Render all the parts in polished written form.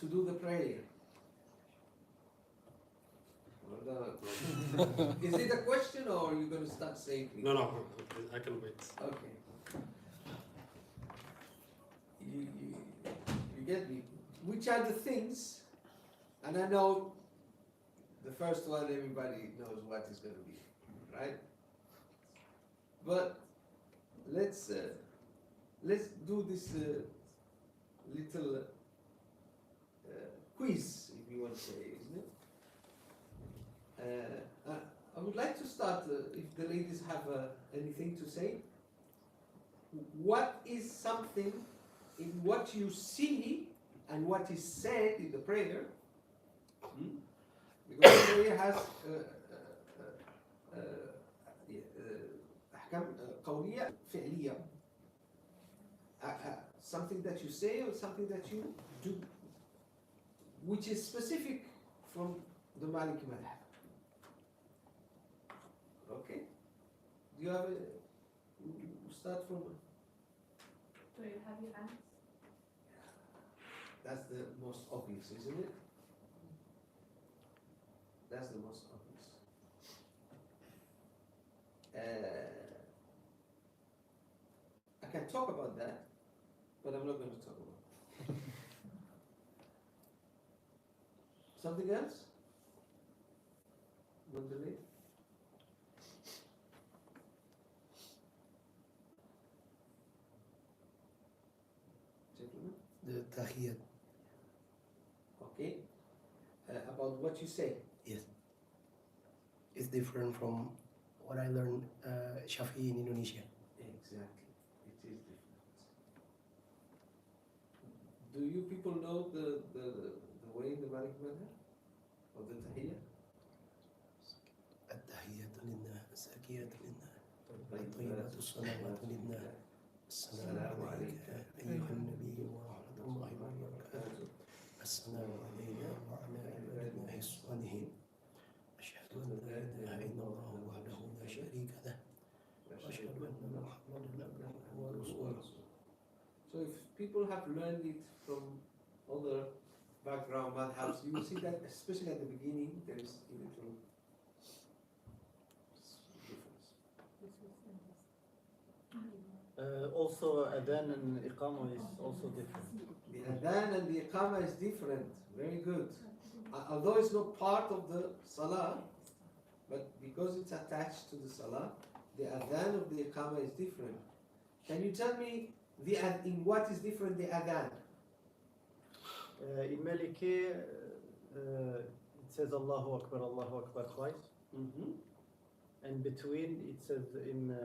to do the prayer? Is it a question or are you going to start saying things? No, I can wait. Okay. You get me? Which are the things, and I know the first one everybody knows what it's going to be, right? But let's do this little quiz, if you want to say, isn't it? I would like to start, if the ladies have anything to say. What is something in what you see and what is said in the prayer? Because the prayer has أحكام قولية فعلية. Something that you say or something that you do, which is specific from the Maliki madhab. Okay? Do you have start from? Do you have your hands? That's the most obvious, isn't it? That's the most obvious. I can talk about that, but I'm not going to talk about it. Something else? Want to leave? Gentlemen? The tahiyyat. Okay. About what you say. Yes. It's different from what I learned Shafi'i in Indonesia. Exactly. It is different. Do you people know the way in the Malik madhab of the tahiyyah? التحيات لله الزكيات لله الطيبات الصلوات لله السلام عليك أيها النبي ورحمة الله وبركاته السلام علينا وعلى عباد الله الصالحين أشهد أن لا إله إلا الله وحده لا شريك له وأشهد أن محمدا عبده ورسوله. So if people have learned it from other background madhabs, you will see that especially at the beginning there is a little difference. Also, adhan and iqama is also different. The adhan and the iqama is different. Very good. Although it's not part of the salah, but because it's attached to the salah, the adhan of the iqama is different. Can you tell me in what is different the adhan? In Maliki, it says Allahu Akbar twice. Mm-hmm. And between it says in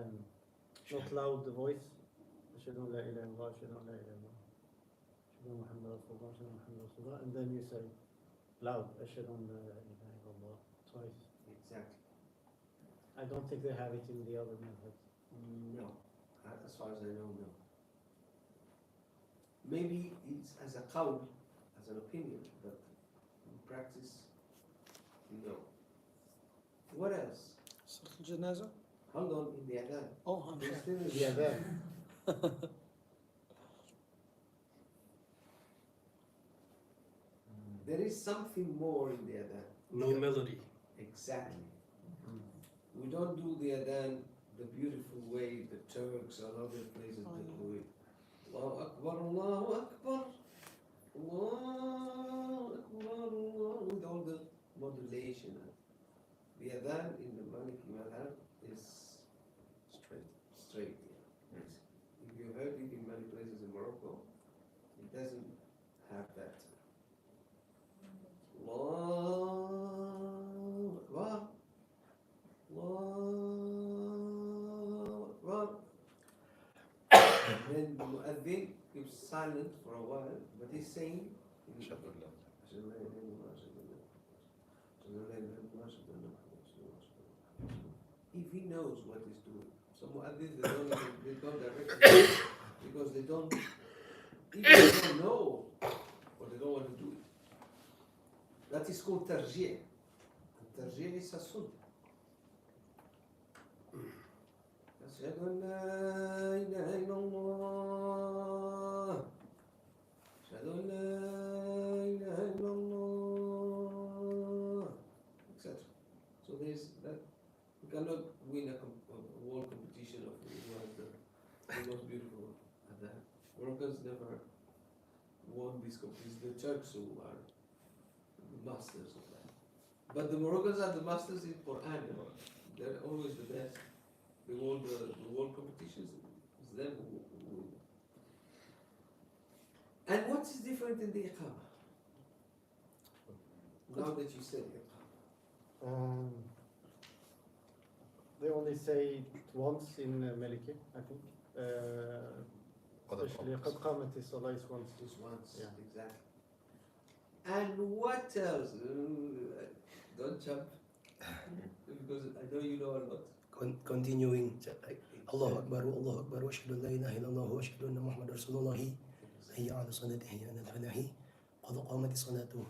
not loud voice, أشهد أن لا إله إلا الله أشهد أن لا إله إلا الله أشهد أن محمد رسول الله أشهد أن محمد رسول الله, and then you say loud أشهد أن لا إله إلا الله twice. Exactly. I don't think they have it in the other methods. No. As far as I know, no. Maybe it's as a qawl, as an opinion, but in practice, no. What else? صلاة الجنازة. Hold on, in the adhan. Oh, I'm We're sorry. still in the Yeah, adhan. There is something more in the adhan. No melody. Exactly. We don't do the adhan the beautiful way the Turks and other places do it. Allahu Akbar, Allahu Akbar, Allahu Akbar, Allah, with all the modulation. The adhan in the Maliki madhab is straight. Yeah. If you heard it in many places in Morocco, it doesn't have that. Allahu Akbar, Allahu Akbar. Then the mu'adhin keeps silent for a while, but he's saying, if he knows what he's doing. Some mu'adhins, they don't directly, because they don't know, or they don't want to do it. That is called tarjih. Tarjih is a sunnah. أشهد أن لا إله إلا الله أشهد أن لا إله cannot win a world competition of who has the most beautiful adhan. Moroccans never won this competition. The Turks who are the masters of that. But the Moroccans are the masters in Quran. You know. They're always the best. They won the world competitions. It's them who win. And what is different in the Iqamah? Now that you said Iqamah. They only say it once in Maliki, I think. Especially قد قامت الصلاة is once. Just once, Yeah. exactly. And what else? Don't jump. Because I know you know a lot. Continuing, Allahu Akbar, Allahu Akbar, wa ashhadu an la ilaha illallah, wa ashhadu anna Muhammad Rasulullah, hayya ala salati, hayya ala falahi, qad qamati salatu,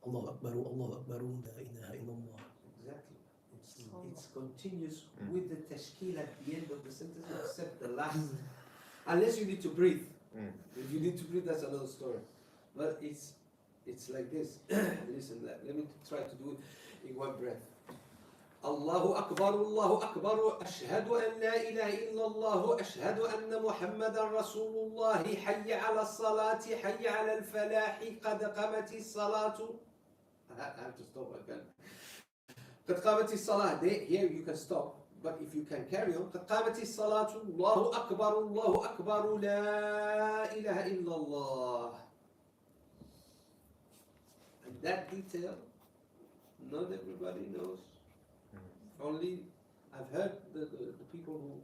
Allahu Akbar, Allahu Akbar, la ilaha illallah. Exactly. It's continuous with the tashkil at the end of the sentence, except the last. Unless you need to breathe. If you need to breathe, that's another story. But it's like this. Listen, let me try to do it in one breath. Allahu Akbar, Allahu Akbar, ashhadu an la ilaha illallah, ashhadu anna Muhammadan Rasulullah, hayya ala salati, hayya ala al-falahi, qad qamati salatu. I have to stop again. قد قامت الصلاة. Here you can stop, but if you can carry on. قد قامت الصلاة. الله أكبر الله أكبر لا إله إلا الله. And that detail, not everybody knows. Only I've heard the people who,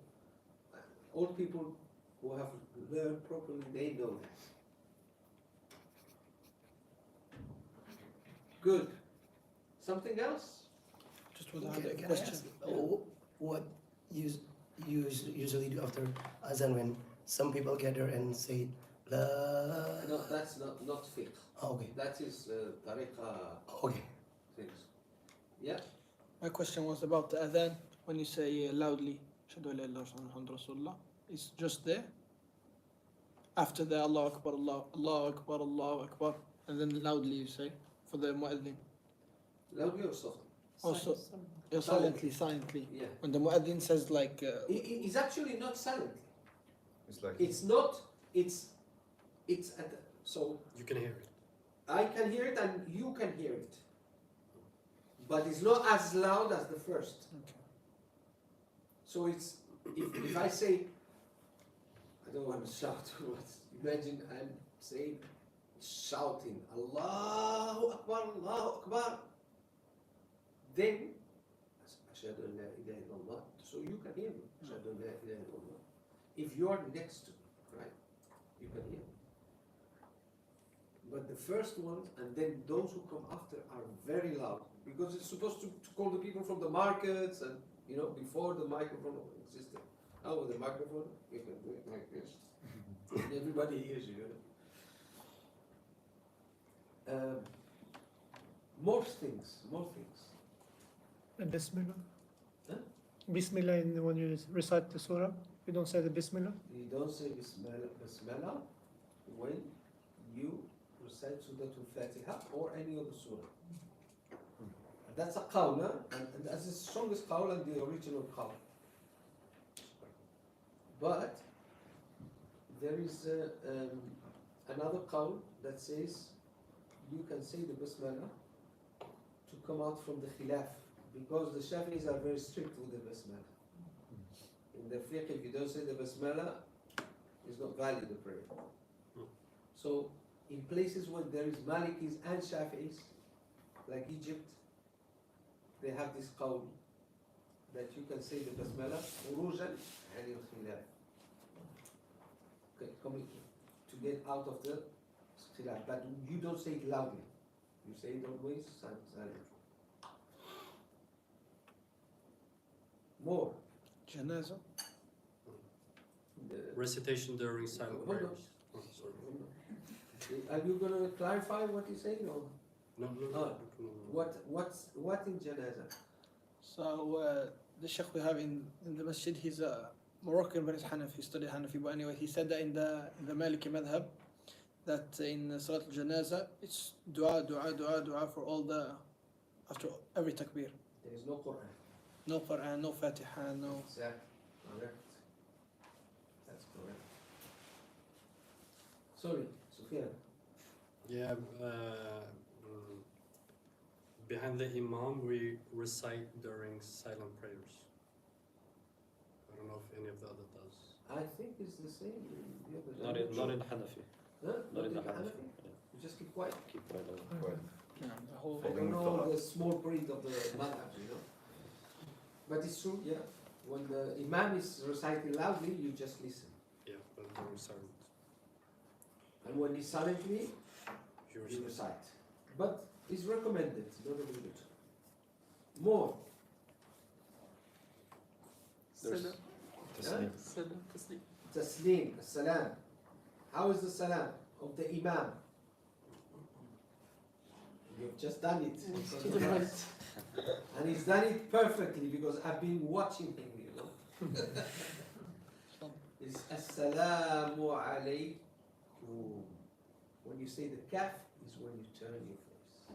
old people who have learned properly, they know that. Good. Something else? Just want to add Can a I question. ask, what you usually do after azan when some people gather and say la? No, that's not fiqh. Okay. That is tariqah Okay. things. Yeah? My question was about the adhan. When you say loudly, Ashhadu an la ilaha illallah Muhammadur Rasulullah, it's just there. After the Allahu Akbar, Allahu Akbar, Allahu Akbar, and then loudly you say for the mu'adhin. Loudly or softly? Also, silently. Yeah. When the mu'adhin says like, It's actually not silently. It's like It's not, it's at the, so You can hear it. I can hear it and you can hear it. But it's not as loud as the first. okay. So it's, if I say, I don't want to shout, but imagine I'm saying, shouting, Allahu Akbar, Allahu Akbar. Then, Ashhadu an la ilaha illallah, so you can hear me. Ashhadu an la ilaha illallah. If you are next to me, right, you can hear me. But the first ones and then those who come after are very loud because it's supposed to call the people from the markets and before the microphone existed. Now with the microphone, you can do it like this. And everybody hears you. More things. And Bismillah. Huh? Bismillah when you recite the surah, you don't say the Bismillah. You don't say Bismillah when you recite Surah Al-Fatiha or any other surah. That's a qawl, and that's the strongest qawl and the original qawl. But there is another qawl that says you can say the Bismillah to come out from the khilaf because the Shafi'is are very strict with the Bismillah. In the fiqh, if you don't say the Bismillah, it's not valid the prayer. So in places where there is Malikis and Shafi'is, like Egypt, they have this qawl that you can say the Bismillah khurujan and al-khilaf. Coming to get out of the khilaf, but you don't say it loudly. You say it always silently. More. Janaza. Recitation during silent Hold on. prayers. Oh, sorry. Are you going to clarify what you're saying or No. what in Janaza? So the sheikh we have in the masjid, he's a Moroccan, but he's Hanafi, he studied Hanafi. But anyway, he said that in the Maliki madhab, that in Salat al-Janaza, it's dua for all after every takbir. There is no Quran. No Quran, no Fatiha, no. Exactly. Correct. That's correct. Sorry, Sufyan. Yeah, behind the imam, we recite during silent prayers. I don't know if any of the other does. I think it's the same in the other Not in Hanafi. Huh? Not in the Hanafi? Hanafi. Yeah. You just keep quiet. Keep quiet. Quiet. Yeah, the whole. I don't know the small print of the madhab, you know. But it's true, yeah. When the imam is reciting loudly, you just listen. Yeah, but during silent. And when he's silently, You you recite. recite. But it's recommended, not obligatory. More. There's Taslim. Taslim. Taslim, salam. How is the salam of the imam? You've just done it. To the right. And he's done it perfectly because I've been watching him, you know. It's Assalamu alaykum. When you say the kaf is when you turn your face.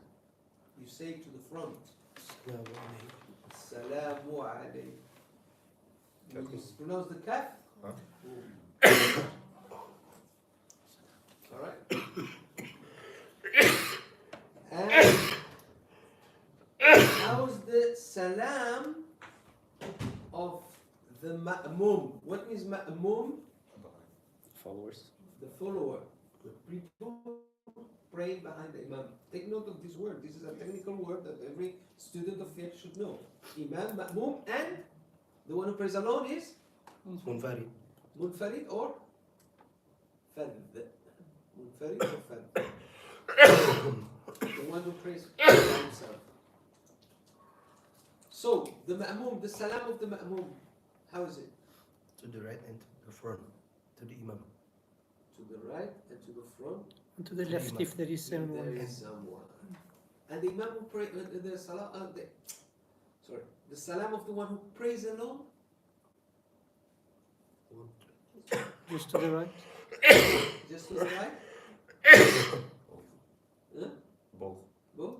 You say it to the front. Assalamu alaykum. When you pronounce the kaf. All right. And how's the salam of the ma'mum? What is ma'mum? Followers. The follower. The people praying behind the imam. Take note of this word. This is a technical word that every student of faith should know. Imam, ma'mum, and the one who prays alone is منفرد. munfarid or fard. Munfarid or fard. The one who prays by himself. So, the ma'mum, the salam of the ma'mum, how is it? To the right and to the front. To the imam. To the right and to the front. And to the left if there is If someone. there is someone. And the imam who prays, the salam, the salam of the one who prays alone, Just to the right. just to the right. Huh? Both. Both?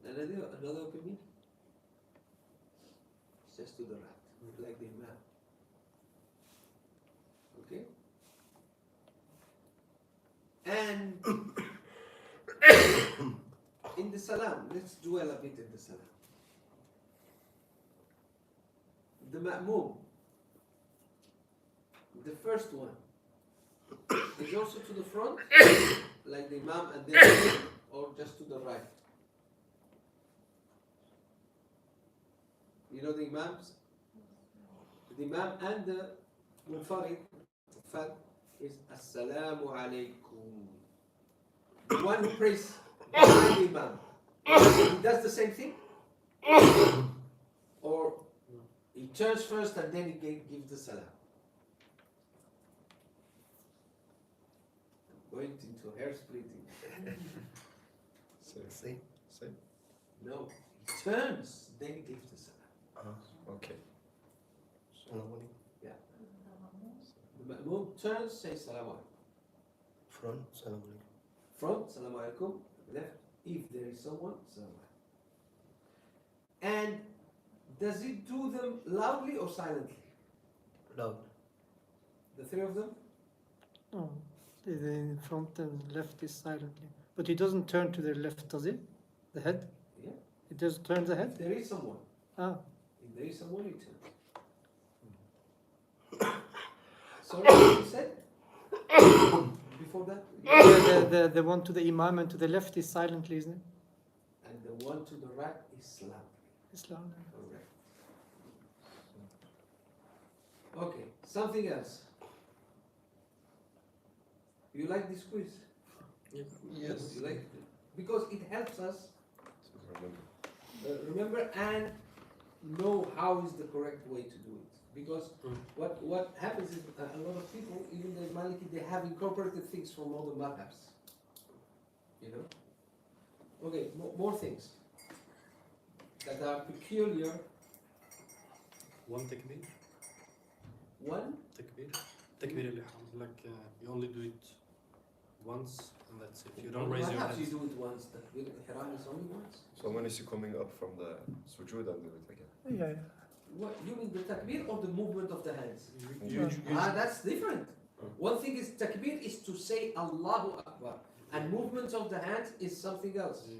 Another opinion? It's just to the right, like the imam. Okay? And in the salam, let's dwell a bit in the salam. The ma'mum, the first one, is also to the front, like the imam, and then or just to the right. You know the imams? The imam and the munfarid is Assalamu alaykum. The one who prays behind the imam, he does the same thing? Or he turns first and then he gives the salam? Going into hair splitting. Same. Same. No, he turns, then he gives the salam. Okay. Salam alaikum. The ma'mum turns, says salam alaikum. Front. Salam alaikum. Front, salam alaikum. Left, if there is someone, salam alaikum. And does it do them loudly or silently? Loud. The three of them? No, the front and left is silently. But he doesn't turn to the left, does he? The head? Yeah. He just turns the If head? there is someone. Ah, If there is someone, he turns. Sorry, what you said? Before that? the one to the imam and to the left is silently, isn't it? And the one to the right is loud. Islam. Correct. Okay, something else. You like this quiz? Yes. You like it? Because it helps us Remember. remember and know how is the correct way to do it. Because what happens is a lot of people, even the Maliki, they have incorporated things from all the madhabs. You know? Okay, more things that are peculiar. One takbir. One, Takbir. Takbir al-ihram. Like you only do it once and that's it. You don't raise your Perhaps you hands. do it once, takbir al-ihram is only once. So when is he coming up from the sujood and do it again? Yeah, What, you mean the takbir or the movement of the hands? You- That's different. One thing is takbir is to say Allahu Akbar, and movement of the hands is something else. Yeah.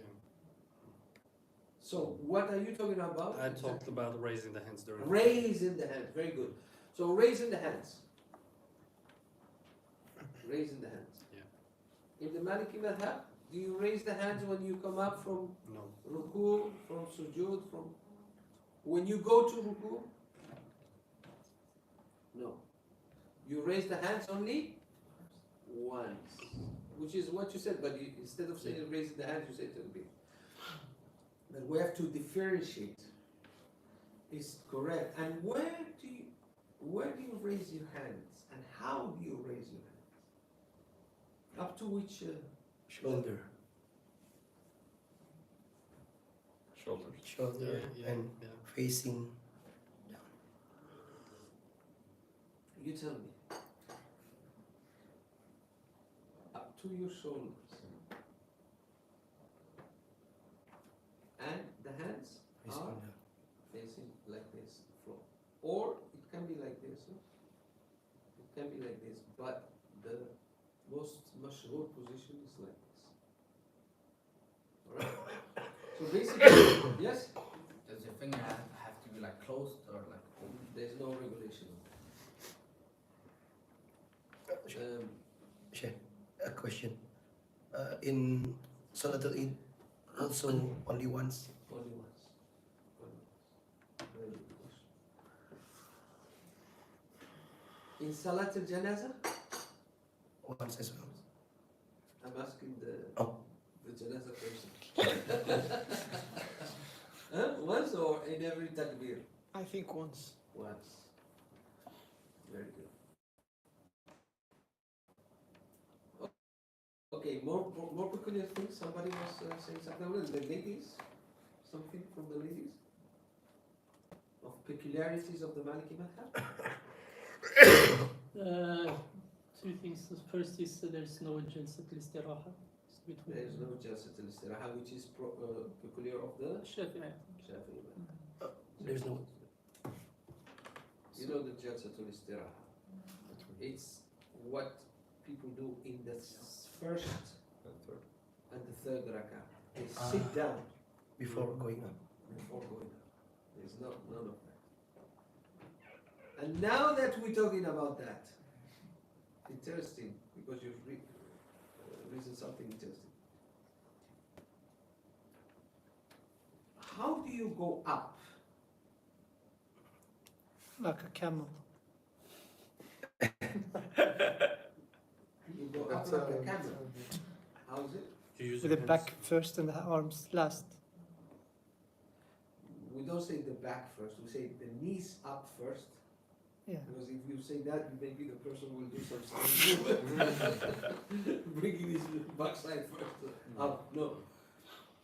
So what are you talking about? I talked about raising the hands during. Raising the hands, very good. So raising the hands. Raising the hands. Yeah. In the Maliki madhab, do you raise the hands when you come up from No. ruku, from sujood, from when you go to ruku? No. You raise the hands only once, which is what you said, but you, instead of saying raising the hands, you say takbir. But we have to differentiate. Is correct. And where do you raise your hands, and how do you raise your hands? Up to which? Shoulder. Shoulders. Shoulder Yeah, and yeah. facing. You tell me. Up to your shoulders. And the hands Facing are down. facing like this, floor. Or it can be like this. It can be like this, but the most mashhur position is like this. Alright? So basically, yes, Does your finger have to be like closed or like open? there's no regulation on that. Sheikh, a question. In Salatul Eid, also only once. Only once. Only once. Very good question. In Salat al-Janaza, Once as well. I'm asking the Oh. Janaza person. Once or in every takbir? I think once. Once. Very good. Okay, more peculiar things. Somebody was saying something. The ladies, something from the ladies of peculiarities of the Maliki madhab. Two things. The first is there's no jalsat al-istiraha. It's between There is no jalsat al-istiraha, which is peculiar of the Shafi'i. Shafi'i madhab. There's no. You know the jalsat al-istiraha. It's what people do in the first And third. and the third rak'ah. They sit down Before going up. before going up. There's none of that. And now that we're talking about that, interesting, because you've reasoned something interesting. How do you go up? like a camel. You go up That's, like a camel. How is it? You use With your the hands. back first and the arms last. We don't say the back first, we say the knees up first. Yeah. Because if you say that, maybe the person will do some bringing his backside first up. No.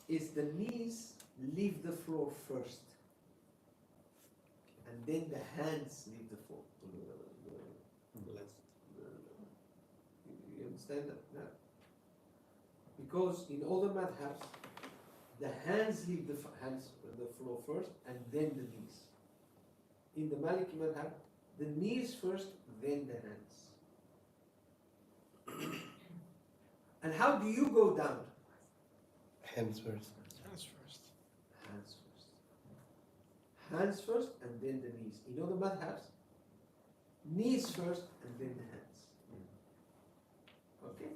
It's the knees leave the floor first. And then the hands leave the floor. Last. You understand that? No. Because in all the madhabs, the hands leave the floor first and then the knees. In the Maliki madhab, the knees first, then the hands. And how do you go down? Hands first. Hands first. Hands first. Hands first and then the knees. In all the madhabs, knees first and then the hands. Okay?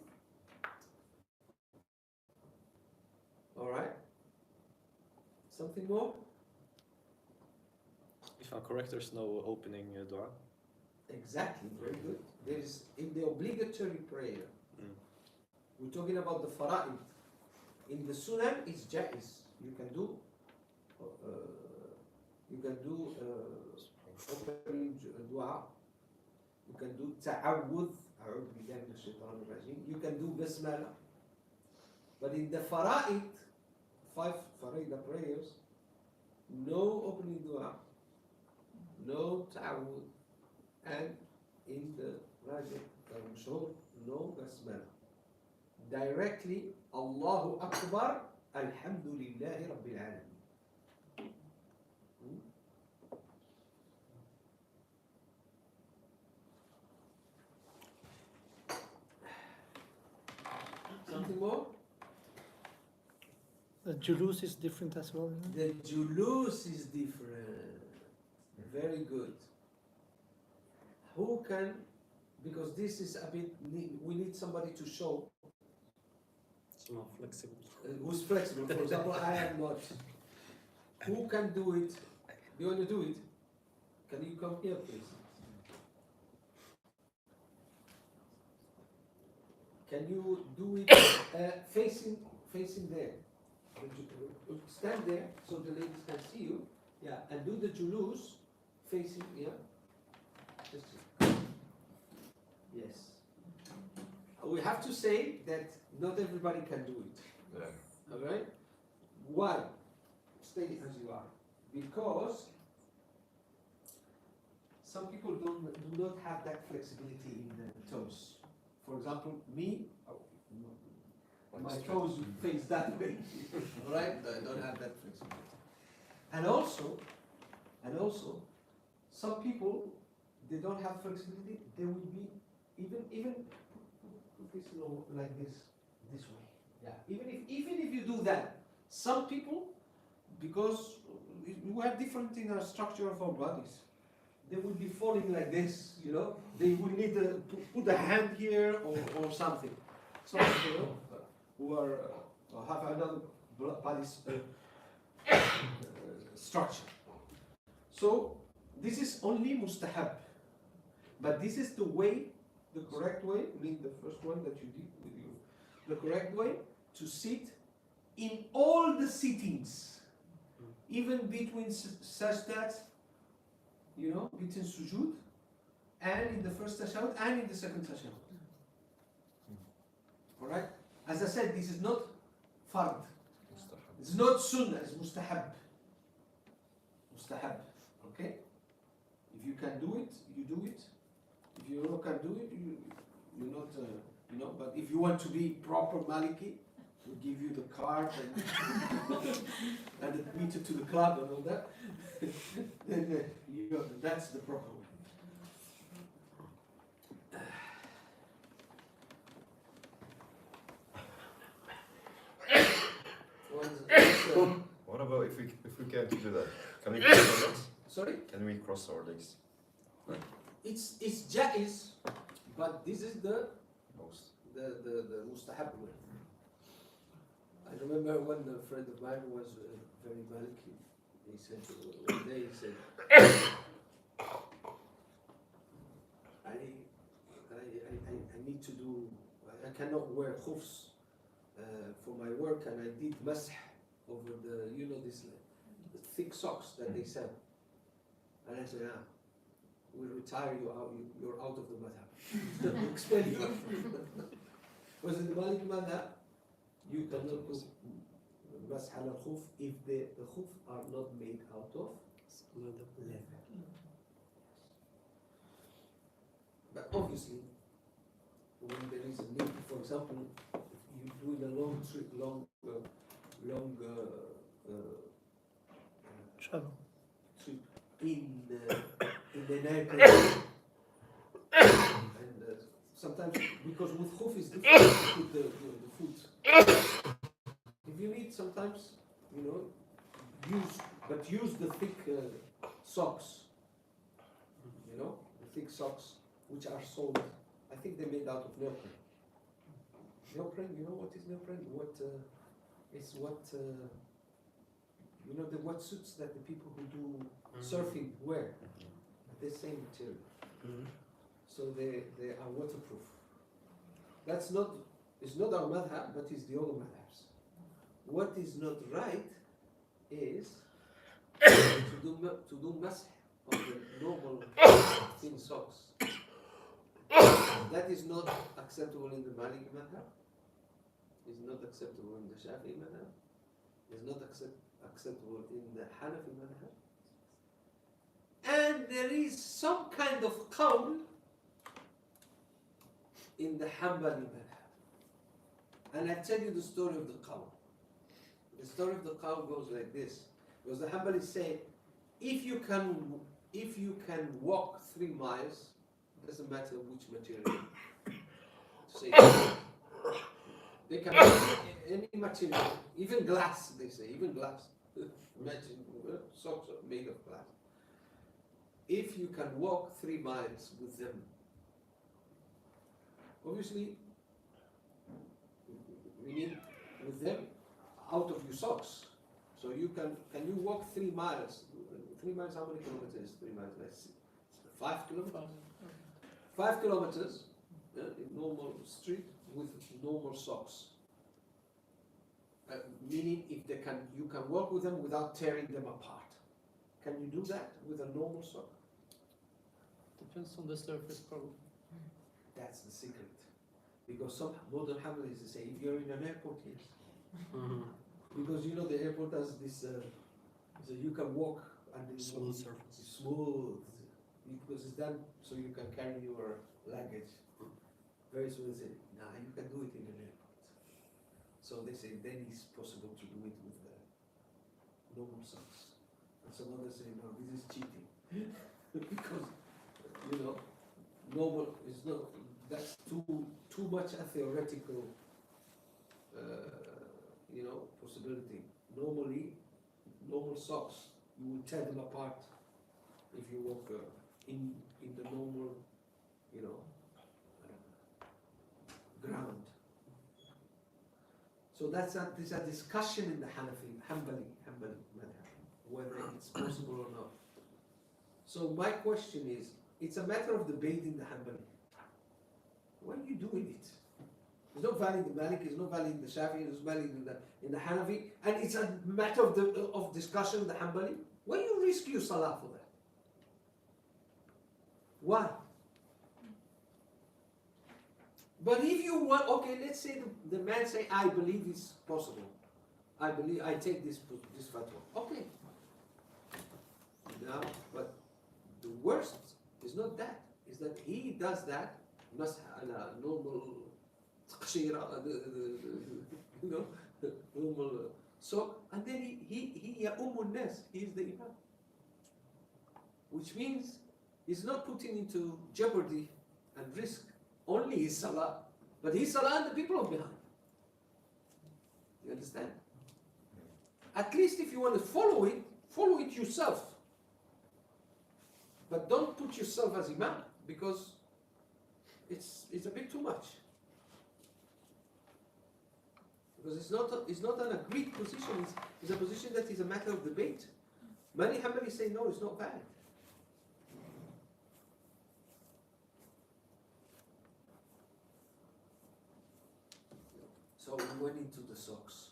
Alright? Something more? If I'm correct, there's no opening dua. Exactly, very good. There is in the obligatory prayer. Mm. We're talking about the fara'id. In the sunan, it's jaiz. You can do opening dua. You can do ta'awudh. A'udhu billahi minash shaitanir rajim. You can do basmala. But in the fara'id, 5 fara'id prayers, no opening dua, no ta'awudh, and in the Rajah al-Mashhur, no basmala. directly Allahu Akbar, Alhamdulillahi Rabbil Alameen. Something more? The julus is different as well, isn't it? The julus is different. Very good. Who can, because this is a bit, we need somebody to show It's not flexible. who's flexible. For example, I am not. Who can do it? Do you want to do it? Can you come here, please? Can you do it facing there? Stand there so the ladies can see you. Yeah, and do the julus facing, yeah. Just, yes. We have to say that not everybody can do it. Yeah. All right? Why? Stay as you are. Because some people do not have that flexibility in the toes. For example, me, my toes face that way. All right? I don't have that flexibility. And also, some people, they don't have flexibility. They will be even put this like this way. Yeah. Even if you do that, some people, because we have different in our structure of our bodies, they will be falling like this. You know, they will need to put a hand here or something. Some people who are have another body structure. So this is only mustahab, but this is the way, the correct way. I mean, the first one that you did with you, the correct way to sit in all the sittings, even between sajdat, you know, between sujood, and in the first tashahhud and in the second tashahhud. All right. As I said, this is not fard. It's not sunnah. It's mustahab. Mustahab. Okay. If you can do it, you do it. If you can't do it, you're not. You know. But if you want to be proper Maliki, we'll give you the card and the meter to the club and all that. Then that's the proper way. What about if we can't do that? Can we cross our legs? Sorry? Can we cross our legs? It's jaiz, but this is the Most. the mustahab way. I remember when a friend of mine was very Maliki. He said one day, he said, I need to do, I cannot wear khufs for my work, and I did masah over the, you know, this thick socks that they sell. And I said, we'll retire you out, you're out of the madhab. Expel you. Was it the Malik madhab? You cannot do masah al khuf if the khuf are not made out of leather. But obviously, when there is a need, for example, if you're doing a long trip, Travel. trip in an airplane, and sometimes because with khuf is difficult to put the foot. If you need, sometimes, you know, use the thick socks. You know, the thick socks which are sold. I think they're made out of neoprene. Neoprene, you know what is neoprene? It's what you know, the wetsuits that the people who do surfing wear. The same material. So they are waterproof. It's not our madhab, but it's the other madhabs. What is not right is to do masah on the normal thin socks. That is not acceptable in the Maliki madhab. It's not acceptable in the Shafi'i madhab. It's not acceptable in the Hanafi madhab. And there is some kind of qawl in the Hanbali madhab. And I tell you the story of the cow. The story of the cow goes like this. Because the Hanbalis say, if you can walk 3 miles, doesn't matter which material. Say, they can walk any material, even glass. They say, even glass. Imagine socks are made of glass. If you can walk 3 miles with them, obviously, we need with them out of your socks. So you can you walk 3 miles? 3 miles, how many kilometers? 3 miles, let's see. 5 kilometers? 5 kilometers in normal street with normal socks. Meaning if you can walk with them without tearing them apart. Can you do that with a normal sock? Depends on the surface, probably. That's the secret. Because some modern Hanbalis say, if you're in an airport, yes. Because you know the airport has this, so you can walk and it's Smooth surface. smooth. Because it's done so you can carry your luggage. Very smooth. They say, nah, you can do it in an airport. So they say, then it's possible to do it with normal socks. And some others say, no, this is cheating. Because, you know, normal is not, that's too much a theoretical, you know, possibility. Normally, normal socks, you will tear them apart if you walk in the normal, you know, ground. So there's a discussion in the Hanbali madhab, whether it's possible or not. So my question is, it's a matter of debate in the Hanbali. Why are you doing it? It's not valid in Malik, it's not valid in the Shafi, it's not valid in the Hanafi, and it's a matter of discussion in the Hanbali. Why do you risk your salah for that? Why? But if you want, okay, let's say the man say, I believe it's possible. I take this fatwa. Okay. Now, but the worst is not that. Is that he does that, normal, you know, normal so, and then he ya'umun nas, he is the imam. Which means he's not putting into jeopardy and risk only his salah, but his salah and the people of behind. You understand? At least if you want to follow it yourself. But don't put yourself as imam, because it's a bit too much. Because it's not an agreed position, it's a position that is a matter of debate. Many Hanbalis say no, it's not valid. So we went into the socks.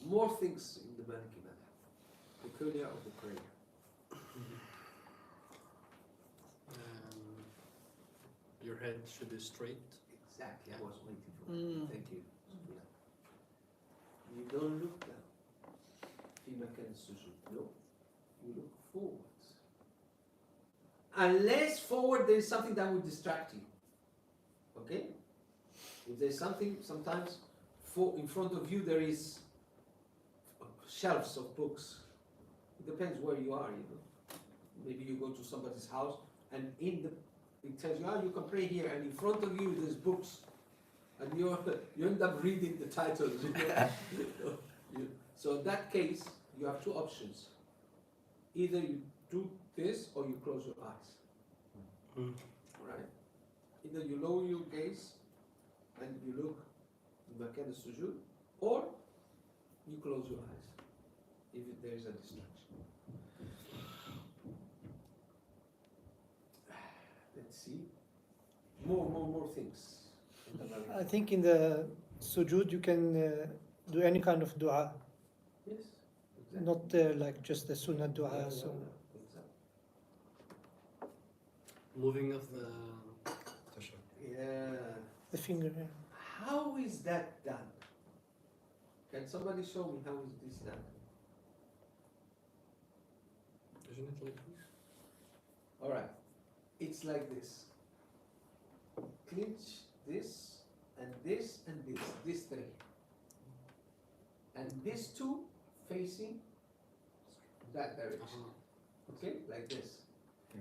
More things in the Maliki madhab. Peculiar of the prayer. Your head should be straight. Exactly, I was waiting for that. Thank you. You don't look down. في مكان السجود. No. You look forwards. Unless forward there is something that will distract you. Okay? If there's something, sometimes in front of you there is shelves of books. It depends where you are, you know. Maybe you go to somebody's house and it tells you, you can pray here, and in front of you there's books, and you end up reading the titles. You know? So in that case, you have two options. Either you do this or you close your eyes. Right? Either you lower your gaze and you look in makan al-sujud, or you close your eyes if there is a distraction. Let's see. More things. I think in the sujud you can do any kind of dua, Yes. Exactly. not like just the sunnah dua. Yeah, So exactly. Moving of the Yeah. the finger. Yeah. How is that done? Can somebody show me how is this done? isn't it like this? All right. It's like this. Clinch this and this, these three. And these two facing that direction. Okay, like this.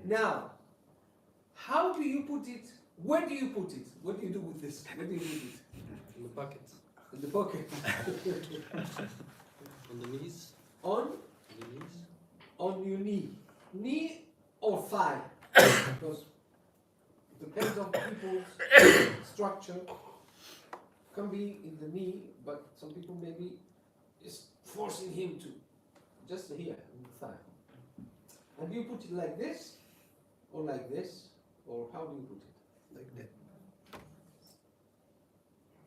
Now, how do you put it? Where do you put it? What do you do with this? Where do you put it? In the bucket. In the pocket. On the knees. On The knees. on your knee or thigh, because it depends on people's structure. Can be in the knee, but some people maybe is forcing him to just here in the thigh. And you put it like this, or like this, or how do you put it? Like that.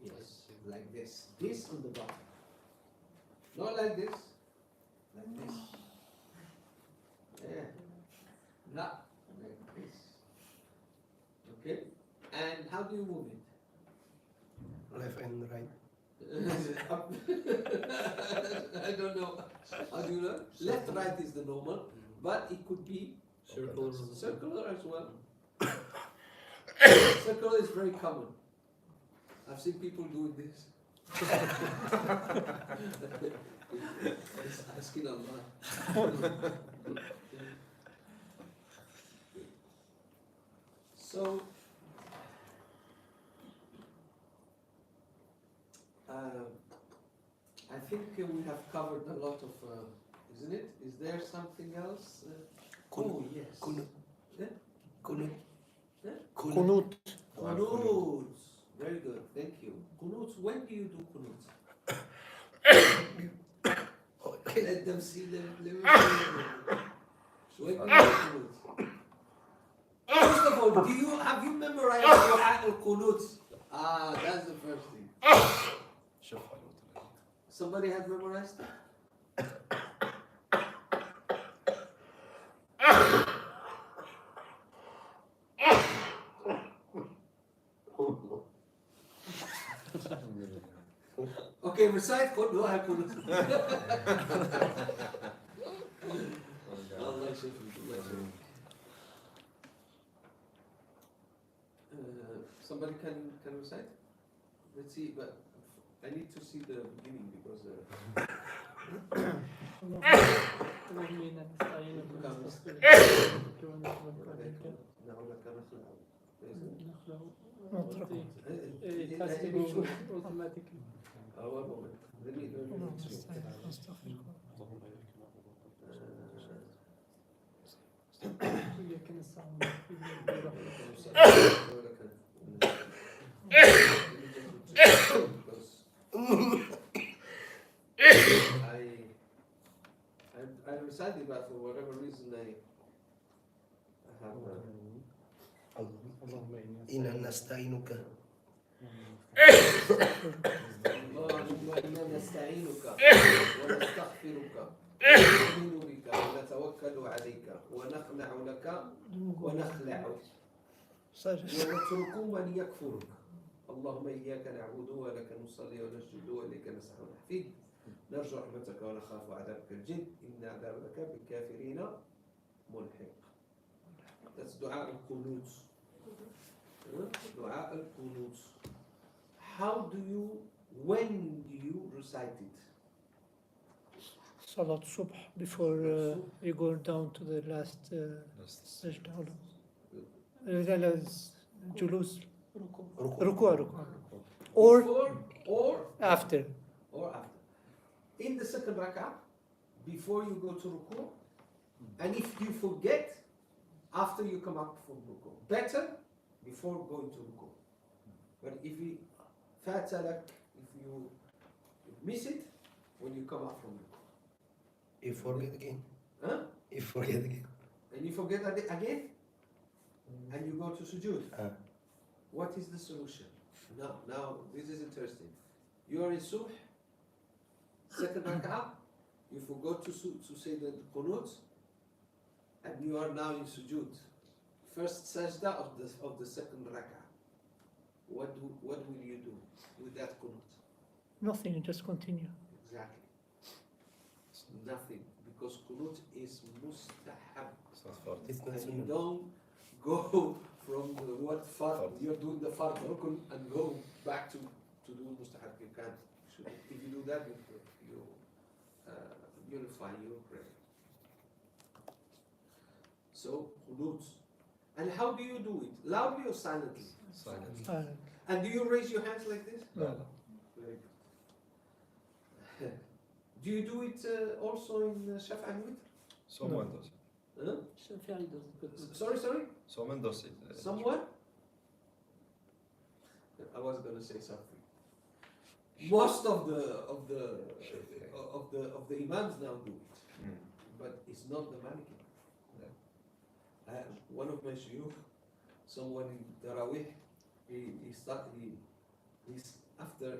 Yes, like this. This on the bottom. Not like this. Like this. Yeah. Not like this. Okay? And how do you move it? Left and right. Up. I don't know. How do you know? Left, right is the normal, but it could be circular as well. Circular is very common. I've seen people doing this. It's asking Allah. So, I think we have covered a lot of, isn't it? Is there something else? Oh, yes. Kunut. Yeah? Kunut. Yeah? Kunut. Kunut. Very good, thank you. Kunut, when do you do kunut? Let them see them. Let me see them. When do you do kunut? First of all, have you memorized Dua al-Kunut? Ah, that's the first thing. Somebody has memorized it? Okay, recite Dua al-Kunut. Allah Shafi. Somebody can recite? Let's see, but I need to see the beginning because اللهم إنا نستعينك ونستغفرك It has to go automatically. one moment. Let me إياك نستعين I recited, but for whatever reason I have. اللهم إنا نستعينك. اللهم إنا نستعينك ونستغفرك ونؤمن بك ونتوكل عليك ونخلع لك ونخلع ونترك من يكفرك. اللهم إياك نعبد ولك نصلي ونسجد وإليك نسعى ونحفظ نرجو رحمتك ونخاف عذابك الجد إن عذابك بالكافرين ملحق. That's دعاء القنوت. دعاء القنوت. When do you recite it? Salat Subh before you go down to the last sajda. Julus. Ruku. Or Or after. In the second rak'ah, before you go to ruku, and if you forget, after you come up from ruku. Better before going to ruku. But if you miss it, when you come up from ruku. You forget again. Huh? You forget again. And you forget again, and you go to sujood. What is the solution? Now this is interesting. You are in subh, second rak'ah, you forgot to say the qunut, and you are now in sujood. First sajda of the second rak'ah. What will you do with that qunut? Nothing, you just continue. Exactly. Nothing, because qunut is mustahab. It's not And you sunnah. don't go from the what fard, you're doing the fard rukn and go back to do mustahab. You can't. If you do that, you unify your prayer. So, qunut. And how do you do it? Loudly or silently? Silent. And do you raise your hands like this? No. Very good. Do you do it also in Shafa and Witr? Someone does it. Huh? Shafi'i doesn't, but Sorry? Someone does it. Someone? I was going to say something. Most of the imams now do it, but it's not the Maliki. One of my shuyukh, someone in Tarawih, he's after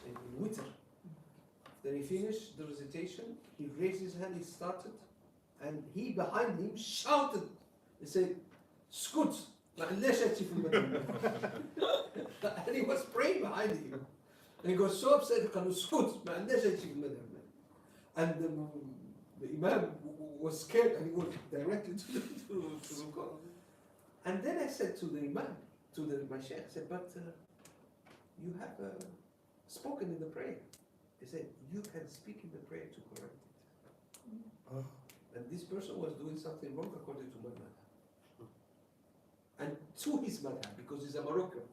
in Witr. Then he finished the recitation, he raised his hand, he started, and he behind him shouted, he said, "Skut, معلش أتشي في المدينة." And he was praying behind him. And he got so upset, he قالوا "Skut, معلش أتشي في المدينة." And the Imam was scared and he went directly to the call. And then I said to the Imam, my sheikh, I said, "But you have spoken in the prayer." He said, "You can speak in the prayer to correct it." And this person was doing something wrong according to my madhab. And to his madhab, because he's a Moroccan.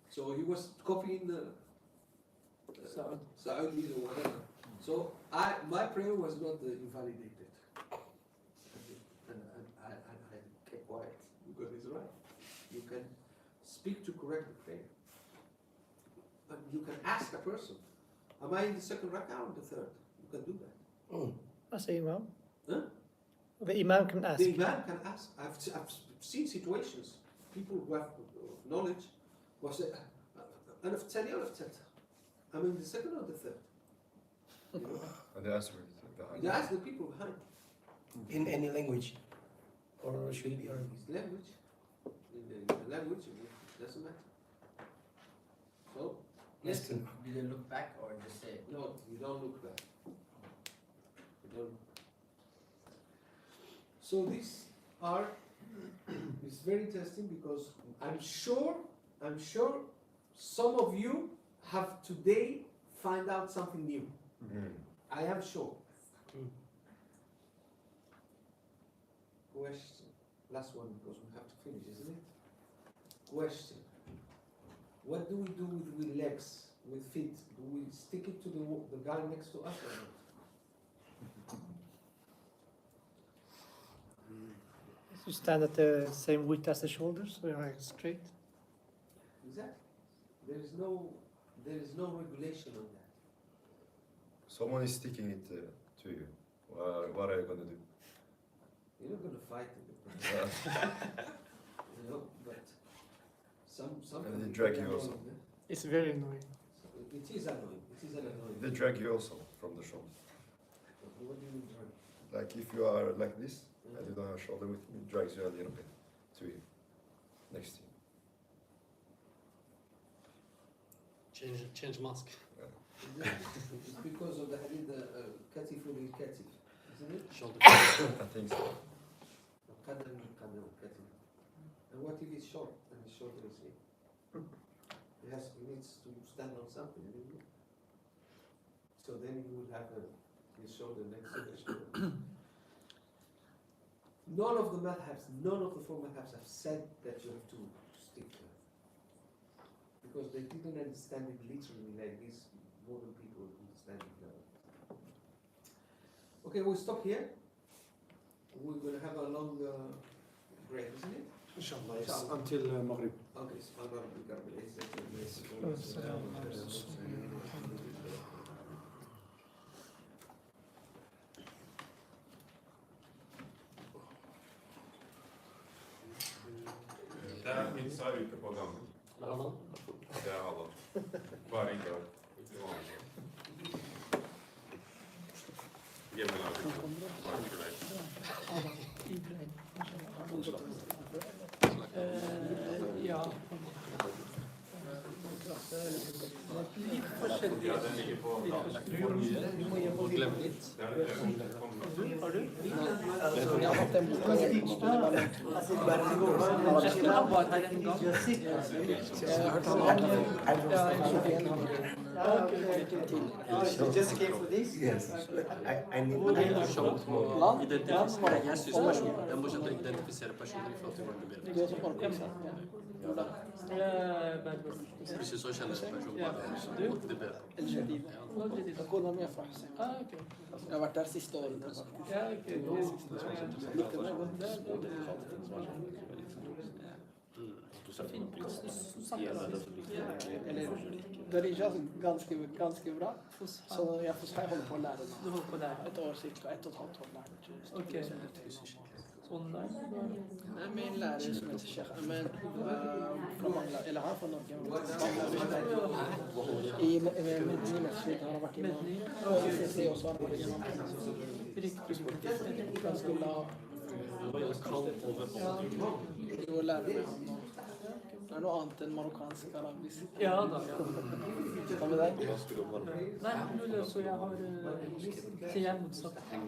So he was copying Saudis or whatever. So my prayer was not invalidated. And I kept quiet, because he's right. You can speak to correct the prayer. But you can ask a person, "Am I in the second rak'ah or the third?" You can do that. That's the Imam. Huh? The Imam can ask. The Imam can ask. I've seen situations, people who have knowledge, who say, "أنا في الثانية ولا في الثالثة? I'm in the second or the third?" You know? And they answer it behind. You ask the people behind. In any language, or should it be Arabic? His language, in the language, it doesn't matter. So, yes, Do they look back or just say? no, you don't look back. You don't. So these are, it's very interesting because I'm sure some of you have today find out something new. I am sure. Question. Last one because we have to finish, isn't it? Question. What do we do with legs, with feet? Do we stick it to the guy next to us or not? You stand at the same width as the shoulders, so you're straight. Exactly. There is no regulation on that. Someone is sticking it to you. What are you going to do? You're not going to fight it. You know, but some And they drag you also. It's very annoying. It is annoying. It is an annoying. They drag you also from the shoulder. What do you mean drag? Like if you are like this, and you don't have shoulder width, it drags you a little bit to you, next to you. Change mask. It's because of the hadith, katif ul katif, isn't it? Shoulder. I think so. Qadam katif. And what if it's short and his shoulder is here? He needs to stand on something, isn't it? So then he would have his shoulder next to the shoulder. None of the four madhabs have said that you have to stick to it. Because they didn't understand it literally like these modern people understand it now. Okay, we'll stop here. We're going to have a long break, isn't it? Inshallah, yes, until Maghrib. Okay, subhana rabbika rabbil izzati amma yasifun. ده انسان يتفضل. يا الله. بارك الله. Ja. Lite för Har du? Jeg har hatt en boka hjemme. Jeg tror han var her en gang. Jeg har hørt han har You just came for this? Yes. I need Land? Identifisere. Jeg synes det er morsomt å identifisere personer i forhold til hvordan det Du blir. er som marokkansk? Hvor da? Hvis du så kjenner personen bare, så Du? det bedre. El Jadid. Kona mi er fra Hussein. Ah, ok. Jeg har vært der siste året. faktisk. Ja, ok. Likte det godt. Eller Darija er ganske bra. Så jeg holder på å lære nå. Du holder på der. Et år cirka, 1,5 år lært. Ok. Online? Det er min lærer som heter Sheikh Amen fra Mangla, eller han er fra Norge. I Madina Institute har han vært innom. Og i CC også har han vært innom. Ganske lav. Du må lære med han nå. Det er noe annet enn marokkansk arabisk. Ja da, ja. Hva med deg? Nei, så jeg har motsatt.